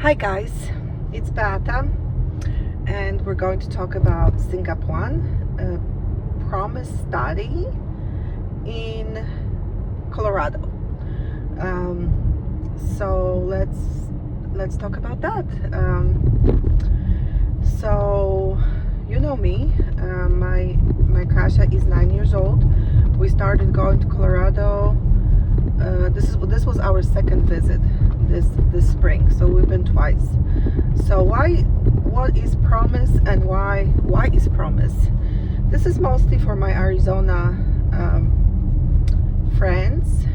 Hi guys, it's Beata and we're going to talk about Sygnap1, a PROMMIS study in Colorado. So let's talk about that. So you know me, my Kasia is 9 years old. We started going to Colorado. This was our second visit this spring, so we've been twice. So what is PROMMIS and why is PROMMIS? This is mostly for my Arizona friends,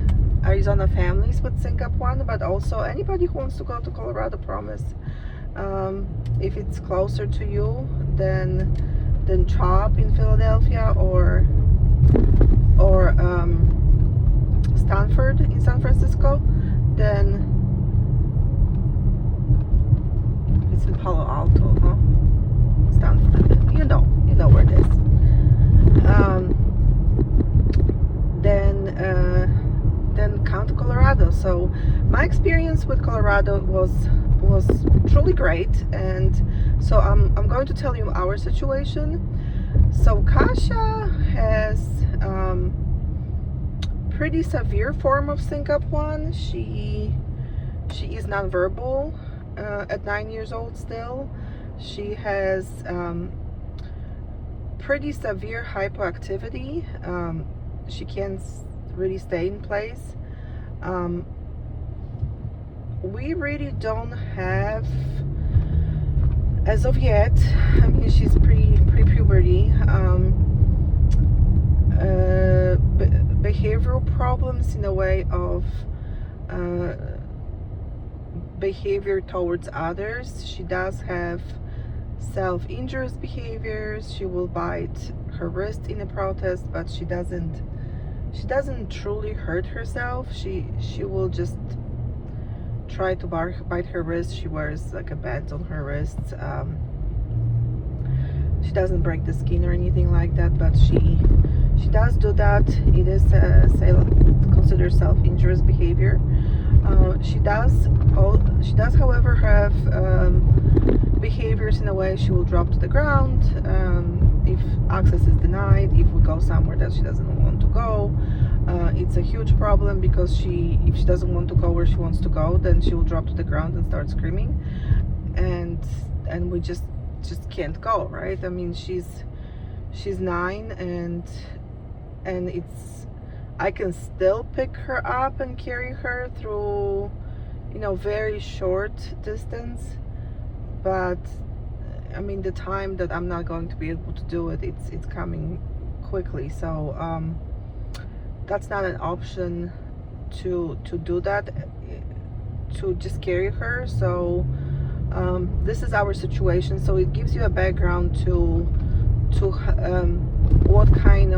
Arizona families with Sygnap1, but also anybody who wants to go to Colorado PROMMIS. If it's closer to you than CHOP in Philadelphia or Stanford in San Francisco, then it's in Palo Alto, huh? Stanford, you know where it is. Then come to Colorado. So my experience with Colorado was truly great, and so I'm going to tell you our situation. So Kasia has pretty severe form of Sygnap1. She is nonverbal at 9 years old still. She has pretty severe hypoactivity. She can't really stay in place. We really don't have, as of yet, I mean, she's pre-puberty, behavioral problems in a way of behavior towards others. She does have self-injurious behaviors. She will bite her wrist in a protest, but she doesn't truly hurt herself. She will just try to bite her wrist. She wears like a band on her wrists. She doesn't break the skin or anything like that, but she does do that. It is considered self-injurious behavior. She does however have behaviors in a way she will drop to the ground if access is denied, if we go somewhere that she doesn't want to go. It's a huge problem because if she doesn't want to go where she wants to go, then she will drop to the ground and start screaming, and we just can't go, right? I mean, she's 9, and I can still pick her up and carry her through, very short distance, but I mean, the time that I'm not going to be able to do it, it's coming quickly. So that's not an option to do that, to just carry her. So this is our situation. So it gives you a background to what kind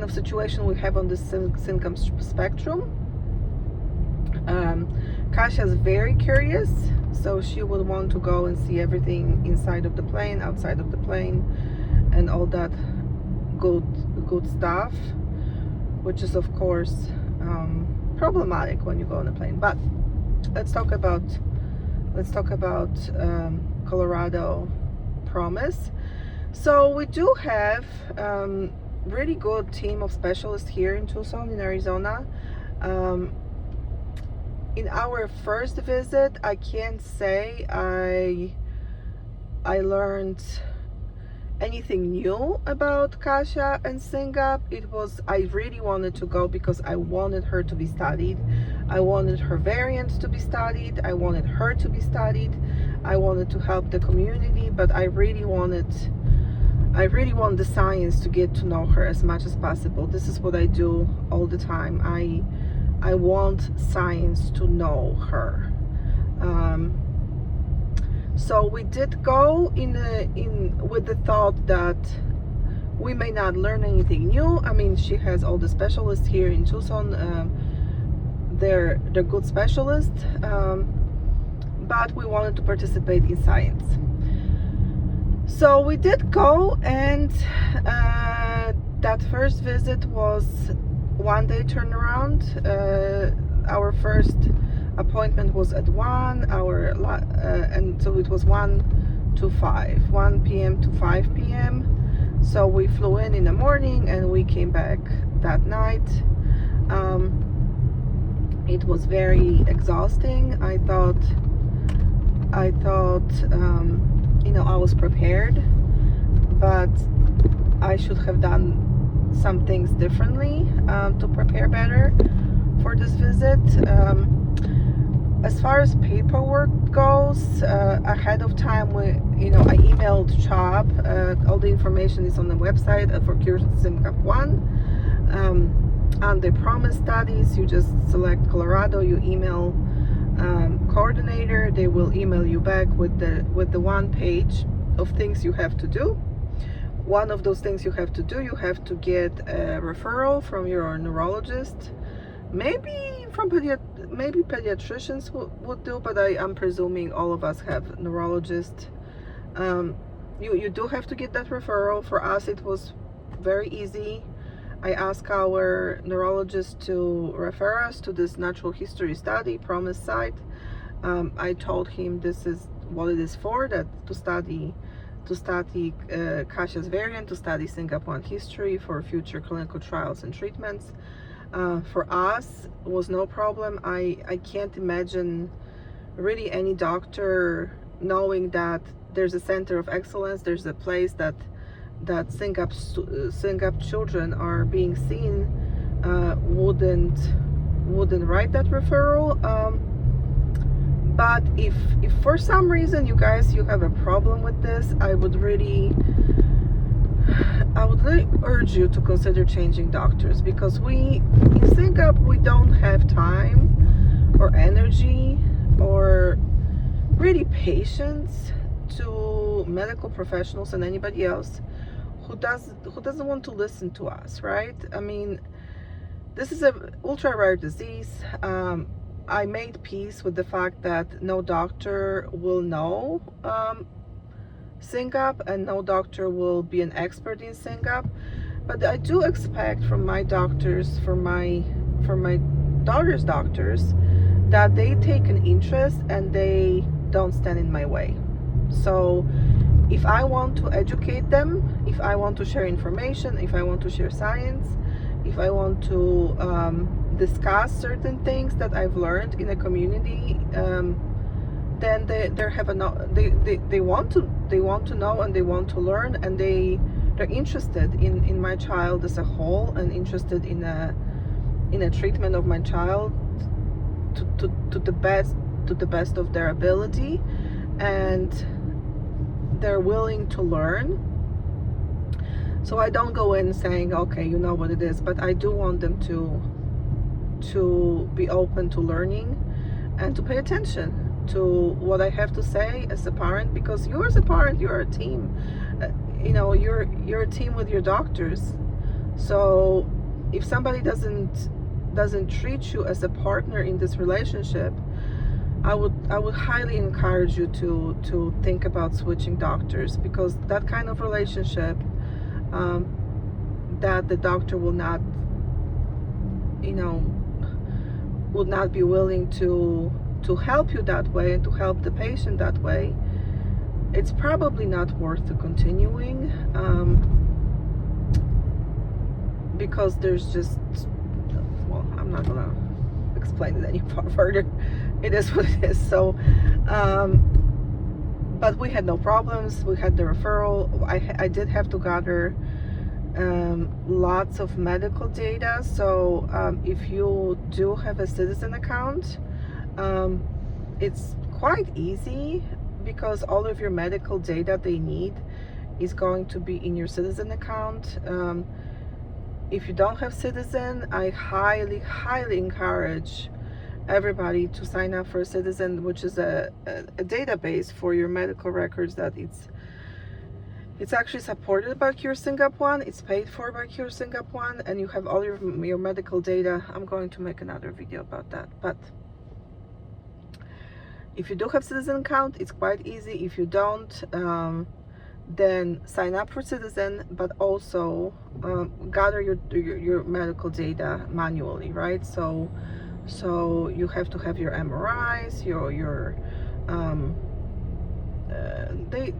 of situation we have on the symptom spectrum. Kasia is very curious, so she would want to go and see everything inside of the plane, outside of the plane, and all that good stuff, which is of course problematic when you go on a plane. But let's talk about Colorado PROMMIS. So we do have really good team of specialists here in Tucson, in Arizona. In our first visit, I can't say I learned anything new about Kasia and Sygnap. I really wanted to go because I wanted her to be studied. I wanted her variant to be studied. I wanted her to be studied. I wanted to help the community, but I really want the science to get to know her as much as possible. This is what I do all the time. I want science to know her. So we did go with the thought that we may not learn anything new. I mean, she has all the specialists here in Tucson. They're good specialists, but we wanted to participate in science. So we did go, and that first visit was one day turnaround. Our first appointment was at 1 hour, and so it was 1 p.m. to 5 p.m. So we flew in the morning and we came back that night. It was very exhausting. I thought I was prepared, but I should have done some things differently to prepare better for this visit. As far as paperwork goes, ahead of time, I emailed CHOP. All the information is on the website for Sygnap1. Under PROMMIS studies, you just select Colorado, you email coordinator, they will email you back with the 1 page of things you have to do. One of those things you have to do, you have to get a referral from your neurologist. Maybe pediatricians would do, but I'm presuming all of us have neurologists. You do have to get that referral. For us, it was very easy. I asked our neurologist to refer us to this natural history study, PROMMIS site. I told him this is what it is for, that to study Kasia's variant, to study Sygnap1 history for future clinical trials and treatments. For us, it was no problem. I can't imagine really any doctor knowing that there's a center of excellence, there's a place that Sygnap children are being seen, wouldn't write that referral. But if for some reason you have a problem with this, I would really urge you to consider changing doctors, because in Sygnap we don't have time or energy or really patience to medical professionals and anybody else who doesn't want to listen to us, right? I mean, this is an ultra rare disease. I made peace with the fact that no doctor will know Sygnap and no doctor will be an expert in Sygnap, but I do expect from my doctors, from my daughter's doctors, that they take an interest and they don't stand in my way. So if I want to educate them, if I want to share information, if I want to share science, if I want to discuss certain things that I've learned in a community, then they want to know and they want to learn, and they're interested in my child as a whole, and interested in a treatment of my child to the best of their ability, and they're willing to learn. So I don't go in saying, okay, you know what it is, but I do want them to be open to learning and to pay attention to what I have to say as a parent, because you as a parent, you're a team. You're a team with your doctors. So if somebody doesn't treat you as a partner in this relationship, I would highly encourage you to think about switching doctors, because that kind of relationship, that the doctor will not be willing to help you that way and to help the patient that way, it's probably not worth the continuing, because there's just, well, I'm not gonna explain it any further. It is what it is. So but we had no problems. We had the referral. I did have to gather lots of medical data. So if you do have a citizen account, it's quite easy, because all of your medical data they need is going to be in your citizen account. If you don't have citizen, I highly encourage everybody to sign up for a citizen, which is a database for your medical records that it's actually supported by Sygnap1. It's paid for by Sygnap1, and you have all your medical data. I'm going to make another video about that. But if you do have citizen account, it's quite easy. If you don't, then sign up for citizen, but also gather your medical data manually, right? So So you have to have your MRIs, your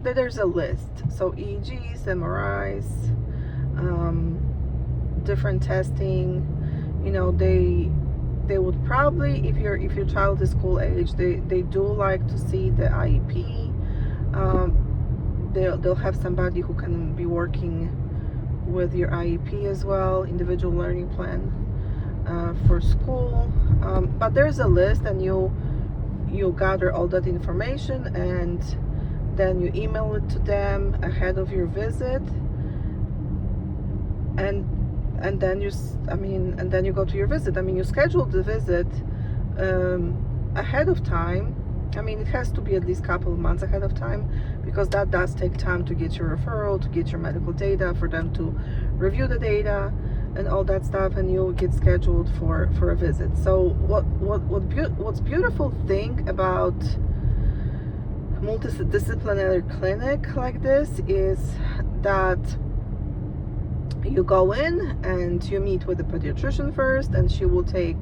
there's a list. So EEGs, MRIs, different testing. You know, they would probably, if your child is school age, they do like to see the IEP. They'll have somebody who can be working with your IEP as well, individual learning plan for school. But there's a list, and you gather all that information, and then you email it to them ahead of your visit, and then you go to your visit. I mean, you schedule the visit ahead of time. I mean, it has to be at least a couple of months ahead of time, because that does take time to get your referral, to get your medical data, for them to review the data and all that stuff, and you'll get scheduled for a visit. So what's beautiful thing about multidisciplinary clinic like this is that you go in and you meet with the pediatrician first, and she will take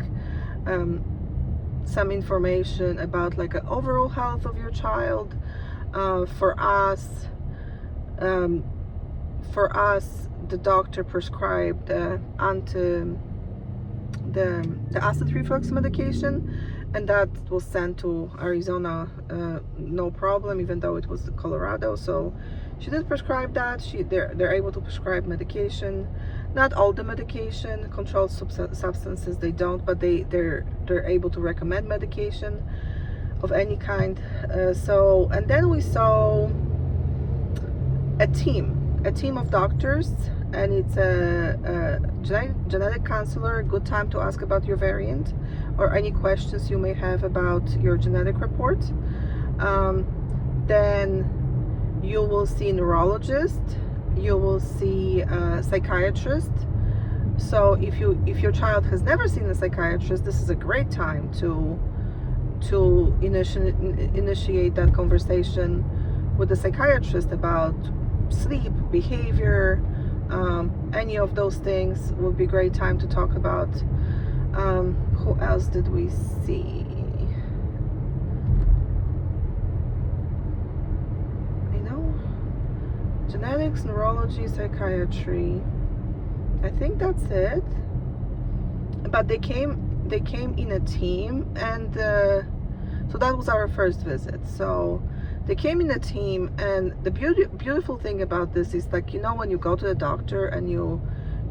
some information about like an overall health of your child. For us, the doctor prescribed the acid reflux medication, and that was sent to Arizona no problem, even though it was Colorado. So she did prescribe that. They're able to prescribe medication, not all the medication, controlled substances they don't, but they're able to recommend medication of any kind. And then we saw a team of doctors, and it's a genetic counselor. Good time to ask about your variant or any questions you may have about your genetic report. Then you will see a neurologist, you will see a psychiatrist. So if your child has never seen a psychiatrist, this is a great time to initiate that conversation with the psychiatrist about sleep, behavior, any of those things would be a great time to talk about. Who else did we see? Genetics, neurology, psychiatry. I think that's it. But they came in a team, and so that was our first visit. So they came in a team, and the beautiful thing about this is, like, you know, when you go to the doctor and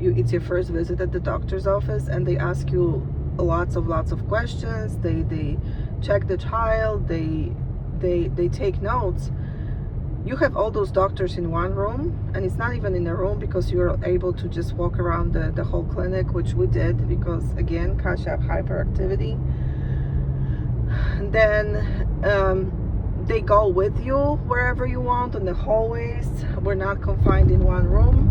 it's your first visit at the doctor's office, and they ask you lots of questions. They check the child. They take notes. You have all those doctors in one room, and it's not even in a room, because you're able to just walk around the whole clinic, which we did, because again, Kasia hyperactivity. And then they go with you wherever you want in the hallways. We're not confined in one room.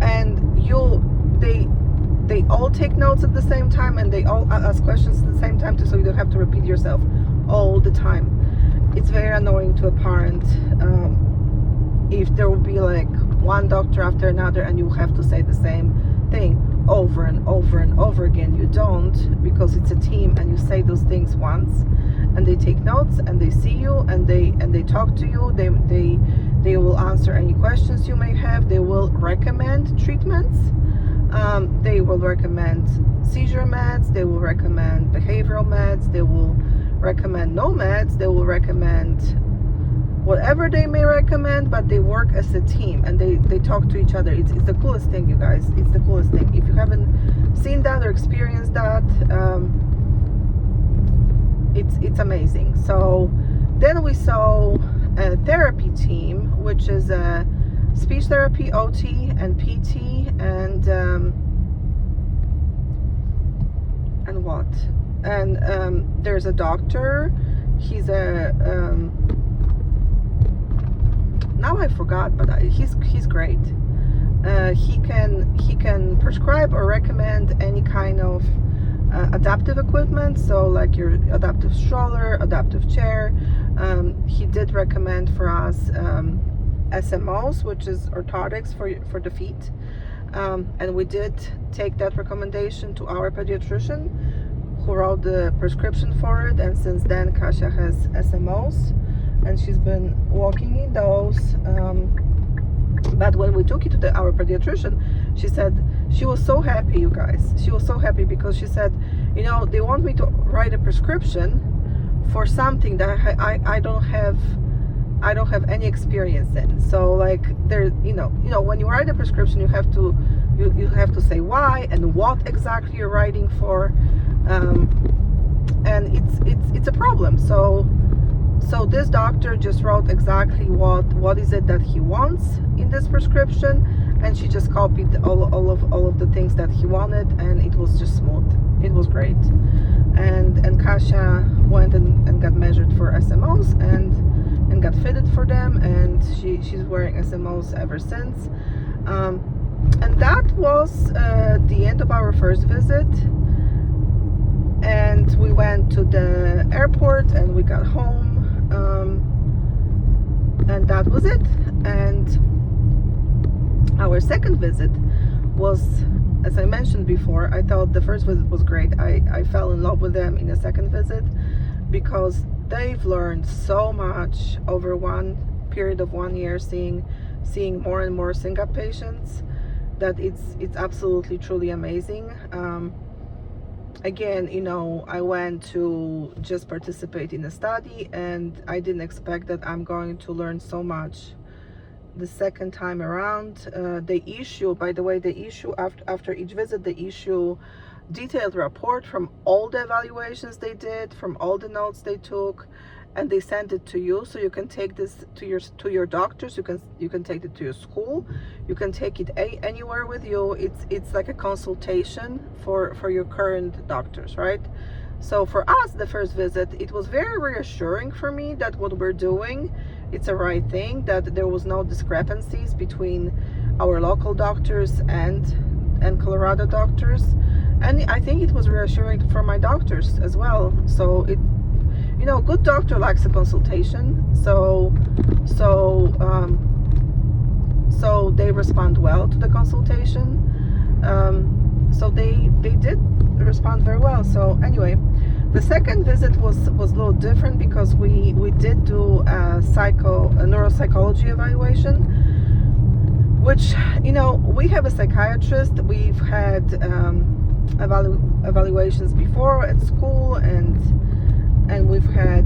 And they all take notes at the same time, and they all ask questions at the same time too, so you don't have to repeat yourself all the time. It's very annoying to a parent if there will be like one doctor after another, and you have to say the same thing over and over and over again. You don't, because it's a team, and you say those things once, and they take notes, and they see you, and they talk to you. They will answer any questions you may have. They will recommend treatments. They will recommend seizure meds. They will recommend behavioral meds. They will recommend no meds. They will recommend whatever they may recommend, but they work as a team, and they talk to each other. It's the coolest thing, you guys. It's the coolest thing. If you haven't seen that or experienced that, it's amazing. So then we saw a therapy team, which is a speech therapy, OT, and PT, and what? And there's a doctor. He's a now I forgot, but he's great. He can prescribe or recommend any kind of adaptive equipment, so like your adaptive stroller, adaptive chair. He did recommend for us SMOs, which is orthotics for the feet. And we did take that recommendation to our pediatrician, who wrote the prescription for it. And since then, Kasia has SMOs, and she's been walking in those. But when we took it to our pediatrician, she said she was so happy, you guys. She was so happy because she said, you know, they want me to write a prescription for something that I don't have any experience in. So like there, you know, when you write a prescription, you have to say why and what exactly you're writing for, and it's a problem. So this doctor just wrote exactly what is it that he wants in this prescription, and she just copied all of the things that he wanted, and it was just smooth. It was great. And Kasia went and got measured for SMOs and got fitted for them, and she's wearing SMOs ever since. And that was the end of our first visit. And we went to the airport and we got home. And that was it. And our second visit was, as I mentioned before, I thought the first visit was great. I fell in love with them in the second visit because they've learned so much over one period of 1 year, seeing more and more Sygnap patients, that it's absolutely truly amazing. Again, you know, I went to just participate in a study, and I didn't expect that I'm going to learn so much the second time around. They issue, by the way, after each visit, they issue detailed report from all the evaluations they did, from all the notes they took, and they send it to you, so you can take this to your doctors. You can take it to your school. You can take it anywhere with you. It's like a consultation for your current doctors, right? So for us, the first visit, it was very reassuring for me that what we're doing, it's a right thing, that there was no discrepancies between our local doctors and Colorado doctors. And I think it was reassuring for my doctors as well. So you know, good doctor likes a consultation. So they respond well to the consultation. So they did respond very well. So anyway, the second visit was a little different because we did do a neuropsychology evaluation, which, you know, we have a psychiatrist. We've had evaluations before at school, and we've had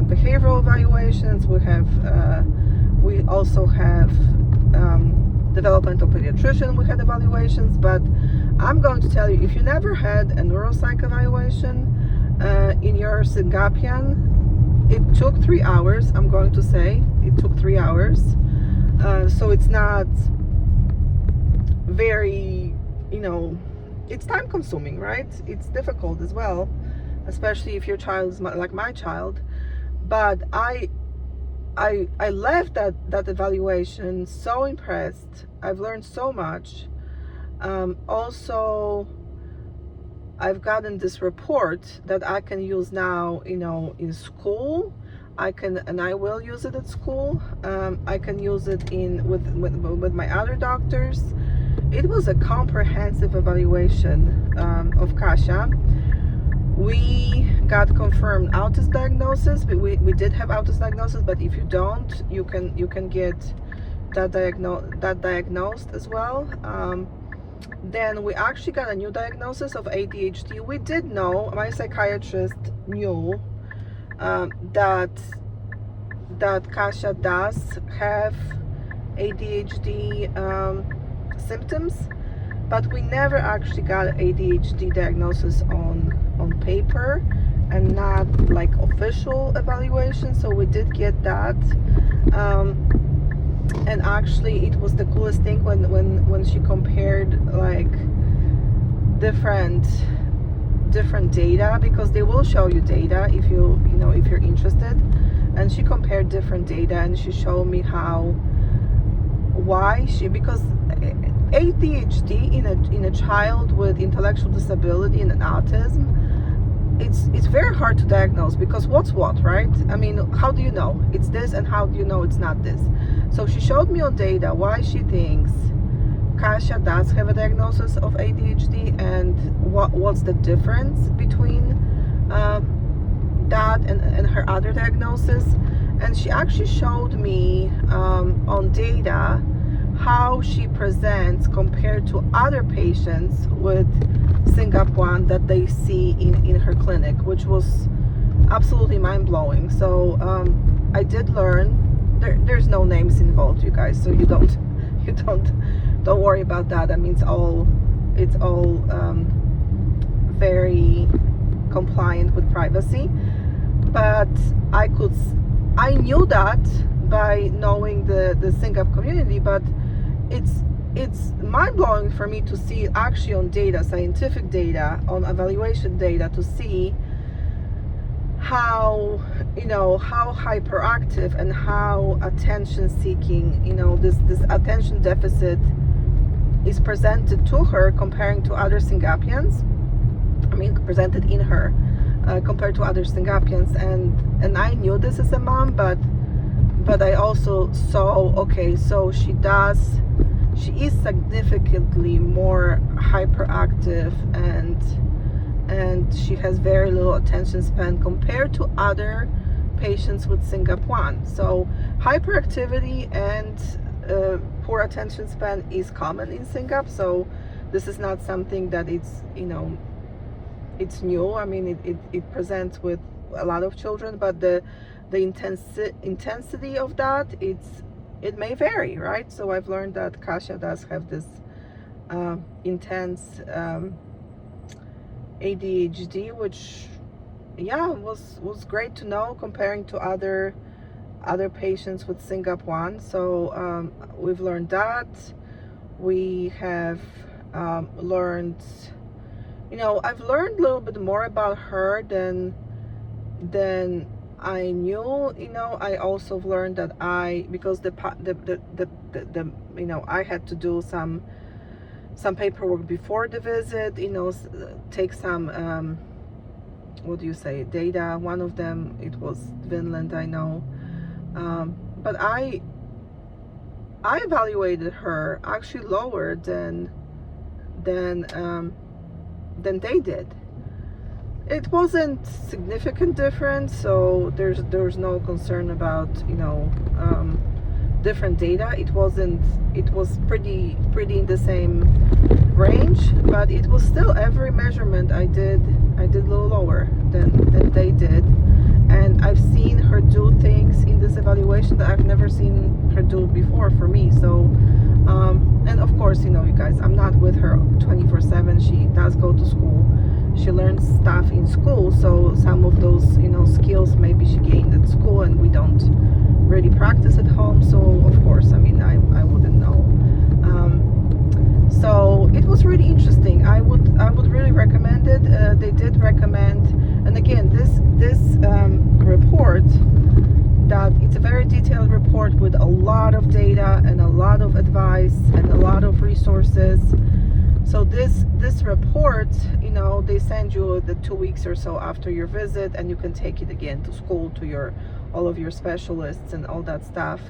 behavioral evaluations. We also have developmental pediatrician. We had evaluations, but I'm going to tell you, if you never had a neuropsych evaluation in your Sygnap1, it took 3 hours. I'm going to say it took 3 hours. So it's not very, you know, it's time consuming, right? It's difficult as well, especially if your child is like my child. But I left that evaluation so impressed. I've learned so much. Also, I've gotten this report that I can use now, you know, in school. I will use it at school. I can use it with my other doctors. It was a comprehensive evaluation of Kasia. We got confirmed autism diagnosis. We did have autism diagnosis, but if you don't, you can get that diagnosed as well. Then we actually got a new diagnosis of ADHD. We did know, my psychiatrist knew that Kasia does have ADHD symptoms, but we never actually got an ADHD diagnosis on paper and not like official evaluation. So we did get that, and actually it was the coolest thing when she compared like different data, because they will show you data if if you're interested. And she compared different data, and she showed me because ADHD in a child with intellectual disability and autism, it's very hard to diagnose, because what's what, right? I mean, how do you know it's this, and how do you know it's not this? So she showed me on data why she thinks Kasia does have a diagnosis of ADHD and what's the difference between that and her other diagnosis. And she actually showed me on data how she presents compared to other patients with Sygnap1 that they see in her clinic, which was absolutely mind-blowing. So I did learn there's no names involved, you guys, so you don't worry about that. I mean, it's all very compliant with privacy. But I knew that by knowing the Sygnap community, but it's mind-blowing for me to see actually on data, scientific data, on evaluation data, to see how hyperactive and how attention seeking, this attention deficit is presented to her comparing to other Syngapians. I mean, presented in her compared to other Syngapians, and I knew this as a mom, but I also saw, okay, so she is significantly more hyperactive and she has very little attention span compared to other patients with Sygnap1. So hyperactivity and poor attention span is common in Sygnap, so this is not something that it's new. I mean, it presents with a lot of children, but the intensity of that, it may vary, right? So I've learned that Kasia does have this intense ADHD, which was great to know comparing to other patients with Sygnap1. So we've learned that. We have learned, I've learned a little bit more about her than I knew. I also learned that because I had to do some paperwork before the visit, take some data. One of them, it was Finland, I know, but I evaluated her actually lower than they did. It wasn't significant difference, so there's no concern about different data. It was pretty in the same range, but it was still, every measurement I did a little lower than they did. And I've seen her do things in this evaluation that I've never seen her do before for me. So and of course, you guys, I'm not with her 24/7. She does go to school. She learns stuff in school, so some of those skills maybe she gained at school and we don't really practice at home. So of course, I mean, I wouldn't know. So it was really interesting. I would really recommend it. They did recommend, and again, this report, that it's a very detailed report with a lot of data and a lot of advice and a lot of resources. So this report, they send you the 2 weeks or so after your visit, and you can take it again to school, to all of your specialists and all that stuff.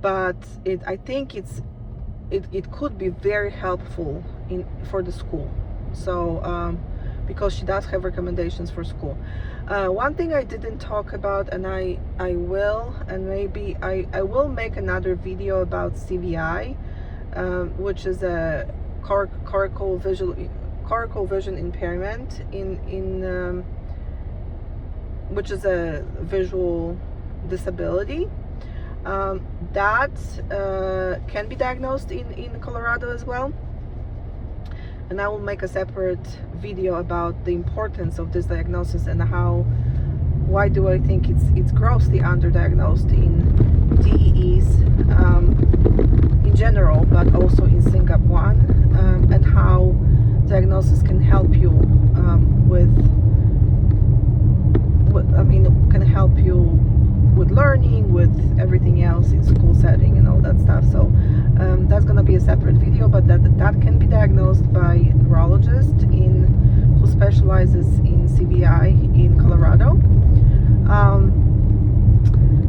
But I think it could be very helpful for the school. So because she does have recommendations for school. One thing I didn't talk about, and I will, and maybe I will make another video about CVI, which is a cortical vision impairment which is a visual disability that can be diagnosed in Colorado as well. And I will make a separate video about the importance of this diagnosis and why do I think it's grossly underdiagnosed in DEEs in general, but also in Sygnap1, and how diagnosis can help you can help you with learning, with everything else in school setting and all that stuff. So that's going to be a separate video, but that can be diagnosed by a neurologist who specializes in CVI in Colorado.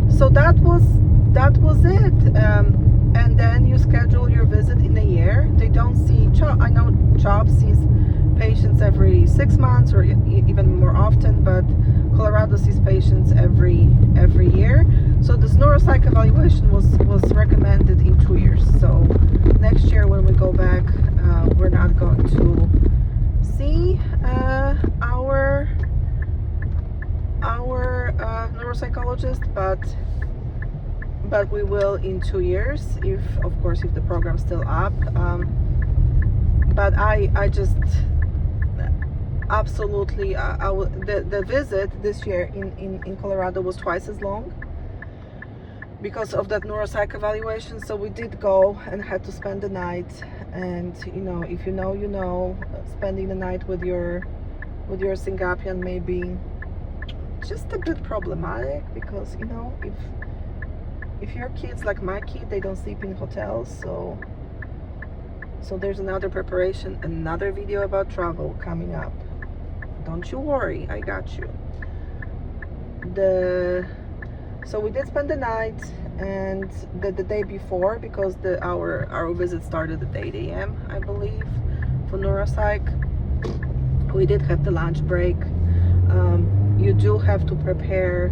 So that was it. And then you schedule your visit I know CHOP sees patients every 6 months or even more often, but Colorado sees patients every year. So this neuropsych evaluation was recommended in 2 years. So next year when we go back, we're not going to see our neuropsychologist, but we will in 2 years, if of course if the program's still up. But I just absolutely the visit this year in Colorado was twice as long because of that neuropsych evaluation. So we did go and had to spend the night, and if you know, spending the night with your Sygnap1 may be just a bit problematic, because if your kids like my kid, they don't sleep in hotels. So there's another preparation, another video about travel coming up. Don't you worry, I got you. So we did spend the night, and the day before, because our visit started at 8 a.m. I believe for neuropsych, we did have the lunch break. You do have to prepare.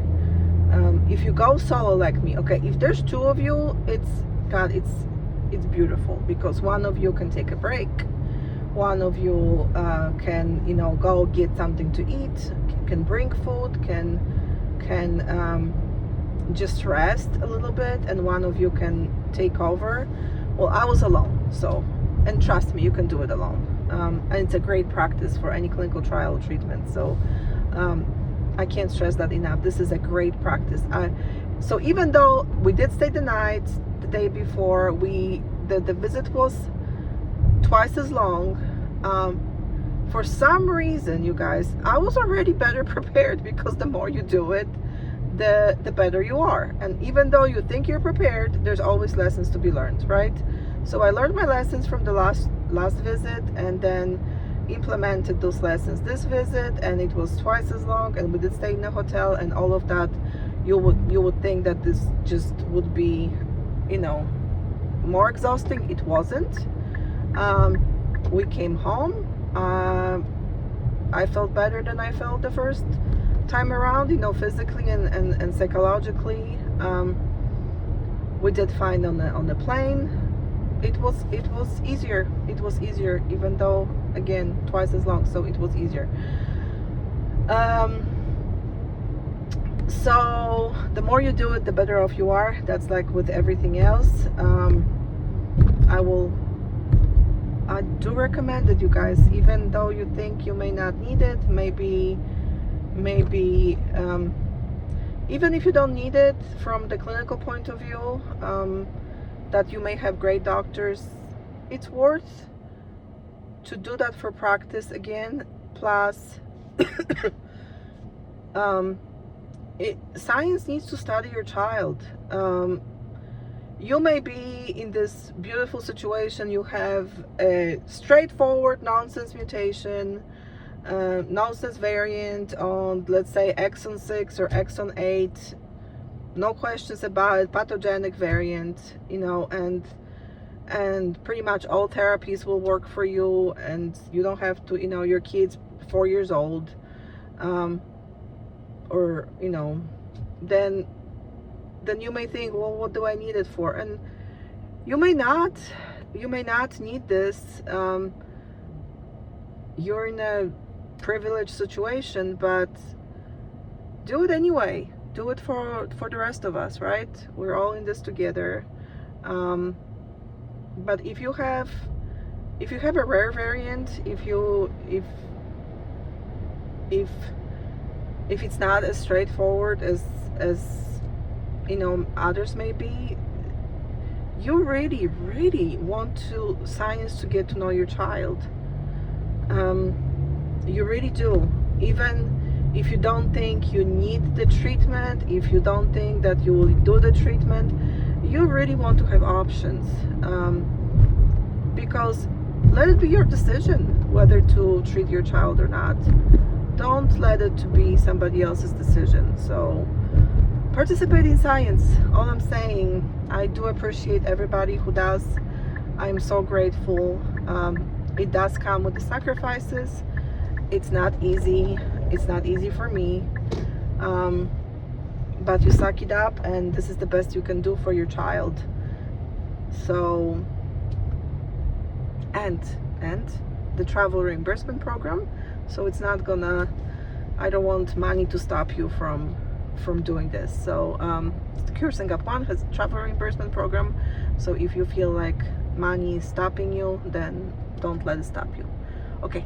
If you go solo like me, okay, if there's 2 of you, it's beautiful, because one of you can take a break, one of you can go get something to eat, can bring food, can just rest a little bit, and one of you can take over. Well, I was alone, and trust me, you can do it alone, and it's a great practice for any clinical trial treatment. So I can't stress that enough. This is a great practice. So even though we did stay the night the day before, the visit was twice as long. For some reason, you guys, I was already better prepared, because the more you do it, the better you are. And even though you think you're prepared, there's always lessons to be learned, right? So I learned my lessons from the last visit, and then implemented those lessons this visit, and it was twice as long, and we did stay in a hotel and all of that. You would think that this just would be more exhausting. It wasn't. We came home. I felt better than I felt the first time around, physically and psychologically. We did fine on the plane. It was easier. It was easier, even though, again, twice as long. So it was easier. So the more you do it, the better off you are. That's like with everything else. I do recommend it, you guys, even though you think you may not need it. Maybe even if you don't need it from the clinical point of view, that you may have great doctors, it's worth to do that for practice again. Plus science needs to study your child. You may be in this beautiful situation. You have a straightforward nonsense mutation, nonsense variant on, let's say, exon 6 or exon 8. No questions about it, pathogenic variant, and pretty much all therapies will work for you, and you don't have to, your kid's 4 years old, or then you may think, well, what do I need it for? And you may not need this. You're in a privileged situation, but do it anyway. Do it for the rest of us, right? We're all in this together. But if you have a rare variant, if it's not as straightforward as others may be, you really, really want science to get to know your child. You really do. Even if you don't think you need the treatment, if you don't think that you will do the treatment, you really want to have options, because let it be your decision whether to treat your child or not. Don't let it to be somebody else's decision. So participate in science. All I'm saying, I do appreciate everybody who does. I'm so grateful. It does come with the sacrifices. It's not easy. It's not easy for me. But you suck it up, and this is the best you can do for your child. So, and the travel reimbursement program. So it's not gonna, I don't want money to stop you from doing this. So Sygnap1 has a travel reimbursement program. So if you feel like money is stopping you, then don't let it stop you. Okay,